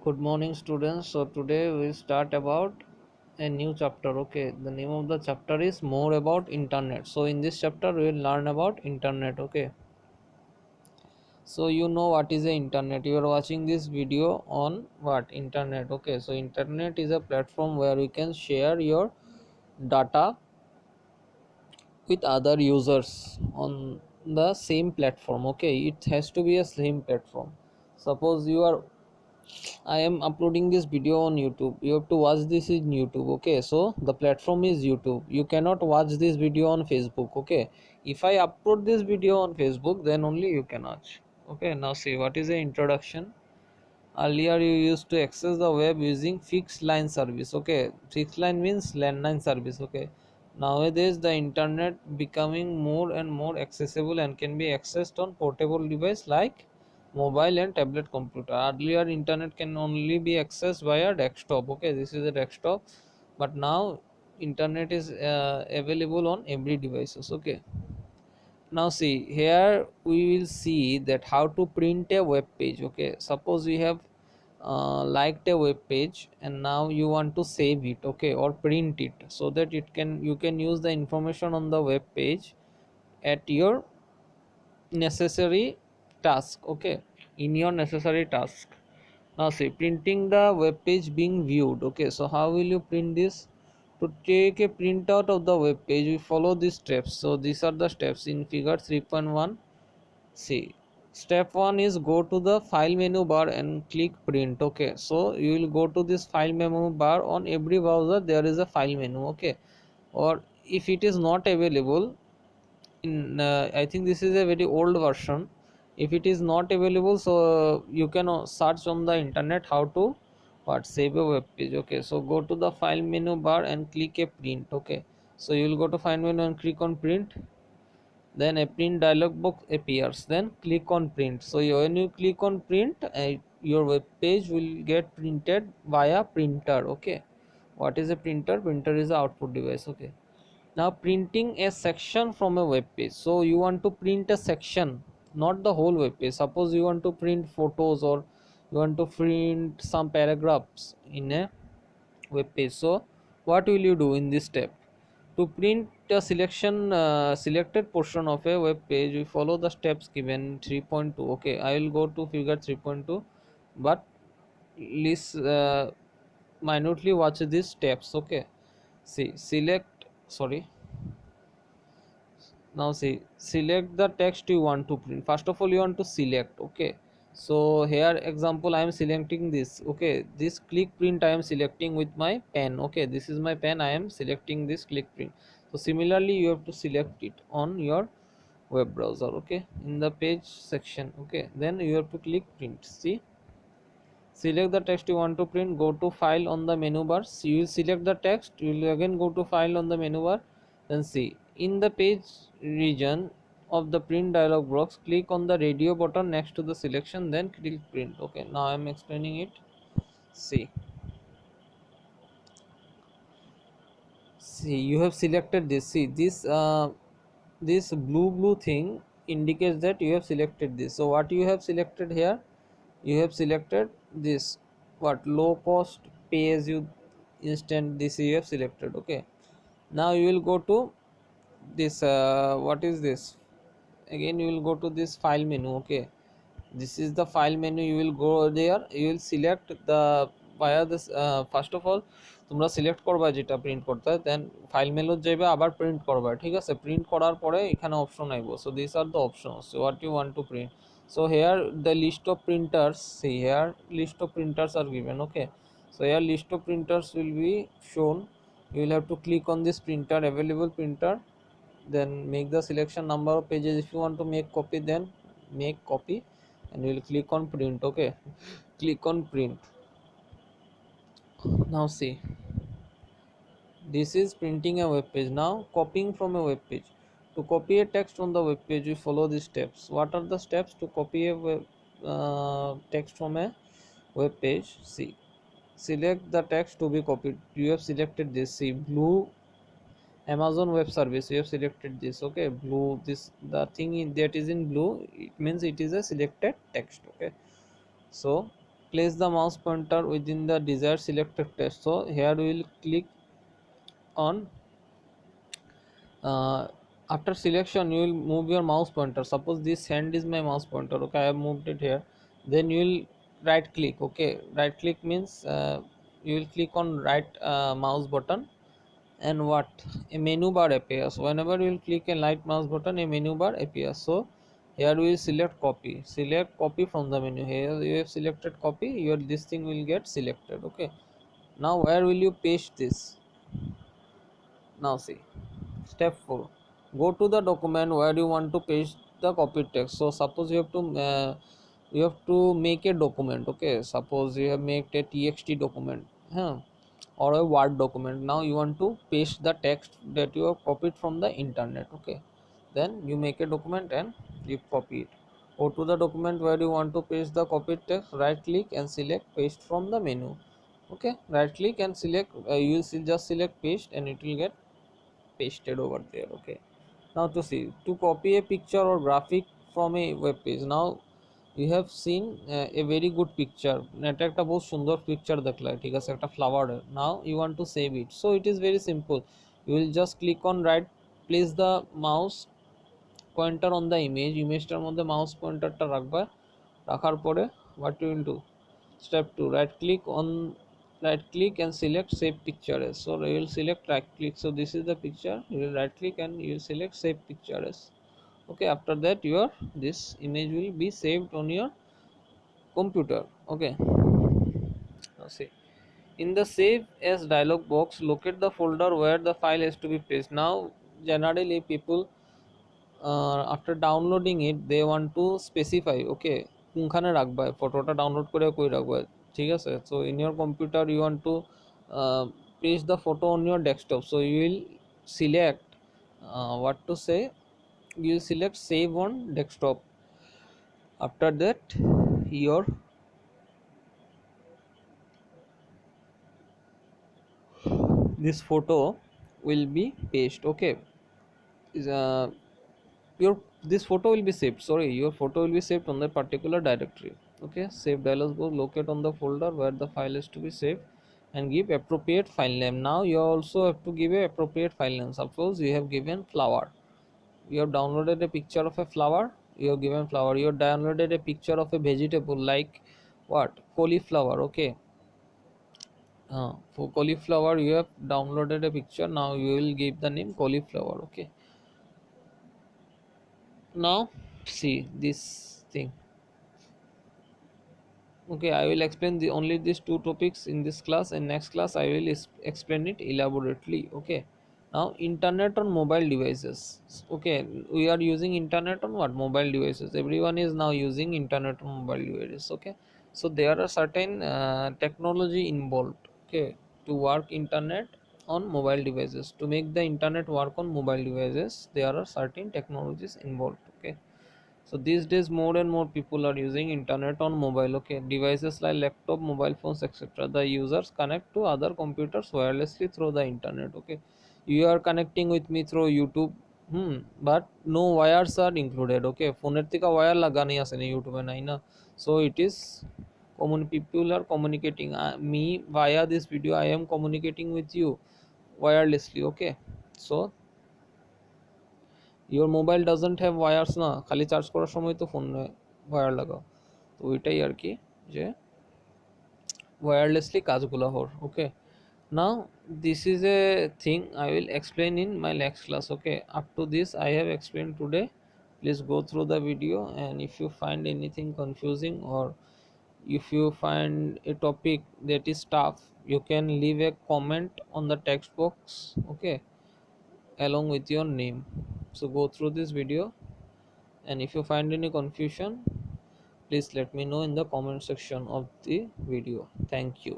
Good morning, students. So today we start about a new chapter. Okay, the name of the chapter is more about internet. So in this chapter we will learn about internet. Okay, so you know what is the internet. You are watching this video on what internet. Okay, so internet is a platform where you can share your data with other users on the same platform. Okay, it has to be a same platform. Suppose I am uploading this video on YouTube. You have to watch this in YouTube. Okay, so the platform is YouTube. You cannot watch this video on Facebook. Okay, if I upload this video on Facebook, then only you can watch. Okay, now see what is the introduction. Earlier, you used to access the web using fixed line service. Okay, fixed line means landline service. Okay, nowadays the internet becoming more and more accessible and can be accessed on portable device like mobile and tablet computer. Earlier, internet can only be accessed via desktop. Okay, this is a desktop, but now internet is available on every devices. Okay, now see here we will see that how to print a web page. Okay, suppose we have liked a web page and now you want to save it, okay, or print it so that you can use the information on the web page at your necessary task. Okay, in your necessary task. Now see printing the web page being viewed. Okay, so how will you print this? To take a printout of the web page we follow these steps. So these are the steps in figure 3.1. See, step 1 is go to the file menu bar and click print. Okay, so you will go to this file menu bar. On every browser there is a file menu. Okay, or if it is not available in I think this is a very old version. If it is not available, so you can search on the internet how to what save a web page. Okay, so go to the file menu bar and click a print. Okay, so you will go to file menu and click on print, then a print dialog box appears, then click on print. So when you click on print, your web page will get printed via printer. Okay, what is a printer? Printer is the output device. Okay, now printing a section from a web page. So you want to print a section, not the whole web page. Suppose you want to print photos or you want to print some paragraphs in a web page. So what will you do in this step? To print a selected portion of a web page, we follow the steps given 3.2. Okay, I will go to figure 3.2, but let's minutely watch these steps. Okay, see select sorry now see select the text you want to print. First of all you want to select. Okay, so here example I am selecting this. Okay, this click print I am selecting with my pen. Okay, this is my pen, I am selecting this click print. So similarly you have to select it on your web browser. Okay, in the page section. Okay, then you have to click print. See, select the text you want to print, go to file on the menu bar. So you will select the text, you will again go to file on the menu bar, then see in the page region of the print dialog box, click on the radio button next to the selection, then click print. Okay, now I am explaining it. See, you have selected this. See this this blue thing indicates that you have selected this. So what you have selected here, you have selected this, what, low cost pay as you instant, this you have selected. Okay, now you will go to this what is this, again you will go to this file menu. Okay, this is the file menu, you will go there, you will select the via this first of all তোমরা select করবা যেটা print করতে, দেন file মেনুত যাইবা আবার print করবা। ঠিক আছে, প্রিন্ট করার পরে এখানে অপশন আইব। So this are the options, so what you want to print. So here the list of printers, see here list of printers are given. Okay, so here list of printers will be shown. You will have to click on this printer, available printer, then make the selection number of pages. If you want to make copy, then make copy and you will click on print. Okay, click on print. Now see, this is printing a web page. Now copying from a web page. To copy a text on the web page, we follow these steps. What are the steps to copy a text from a web page? See, select the text to be copied. You have selected this. See, blue Amazon Web Service. You have selected this. Okay, blue. This the thing that is in blue. It means it is a selected text. Okay, so place the mouse pointer within the desired selected text. So here we will click on, uh, after selection you will move your mouse pointer. Suppose this hand is my mouse pointer, okay, I have moved it here. Then you will right click, okay, right click means you will click on right mouse button, and what, a menu bar appears. Whenever you will click a right mouse button, a menu bar appears. So here we will select copy from the menu. Here you have selected copy, your this thing will get selected, okay. Now where will you paste this? Now see, step 4, go to the document where you want to paste the copied text. So suppose you have to make a document, okay. Suppose you have made a txt document, or a word document. Now you want to paste the text that you have copied from the internet, okay. Then you make a document and you copy it. Go to the document where you want to paste the copied text, right click and select paste from the menu, okay. Right click and select, you will just select paste and it will get pasted over there, okay. Now to see, to copy a picture or graphic from a web page. Now you have seen a very good picture, এটা একটা বহুত সুন্দর picture দেখলা, ঠিক আছে, একটা ফ্লাওয়ারের। Now you want to save it, so it is very simple. You will just click on right, place the mouse pointer on the ইমেজটার মধ্যে মাউস পয়েন্টারটা রাখবা, রাখার পরে what you will do, step 2, right click and select save picture as. So you will select right click, so this is the picture, you will right click and you will select save picture as, okay. After that your this image will be saved on your computer, okay. Now see, in the save as dialog box, locate the folder where the file has to be placed. Now generally people, after downloading it they want to specify, okay, কোনখানে রাখবা ফটোটা download করে কই রাখবা, ঠিক আছে। so in your computer you want to place the photo on your desktop, so you will select, what to say, you will select save on desktop. After that your this photo will be pasted, okay. Is your this photo will be saved, sorry, your photo will be saved on the particular directory, okay. Save dialog box, locate on the folder where the file is to be saved and give appropriate file name. Now you also have to give a appropriate file name. Suppose you have given flower, you have downloaded a picture of a flower, you have given flower. You have downloaded a picture of a vegetable like what, cauliflower, okay. For cauliflower you have downloaded a picture, now you will give the name cauliflower, okay. Now see this thing, okay. I will explain the only these two topics in this class, and next class I will explain it elaborately, okay. Now internet on mobile devices, okay. We are using internet on what, mobile devices. Everyone is now using internet on mobile devices, okay. So there are certain technology involved, okay, to work internet on mobile devices. To make the internet work on mobile devices there are certain technologies involved, okay. So these days more and more people are using internet on mobile, okay. Devices like laptop, mobile phones, etc. The users connect to other computers wirelessly through the internet, okay. You are connecting with me through YouTube, but no wires are included, okay. Phone থেকে wire লাগানি আছে না YouTube নাই না, so it is common, people are communicating, me via this video I am communicating with you wirelessly, okay. So your mobile doesn't have wires না, খালি charge করার সময় তো ফোনে ওয়্যার লাগাও, তো ওইটাই আর কি, যে ওয়্যারলেসলি কাজগুলো হর, ওকে। Now this is a thing I will explain in my next class, okay. Up to this I have explained today, please go through the video, and if you find anything confusing or if you find a topic that is tough, you can leave a comment on the text box, okay, along with your name. So go through this video, and if you find any confusion please let me know in the comment section of the video. Thank you.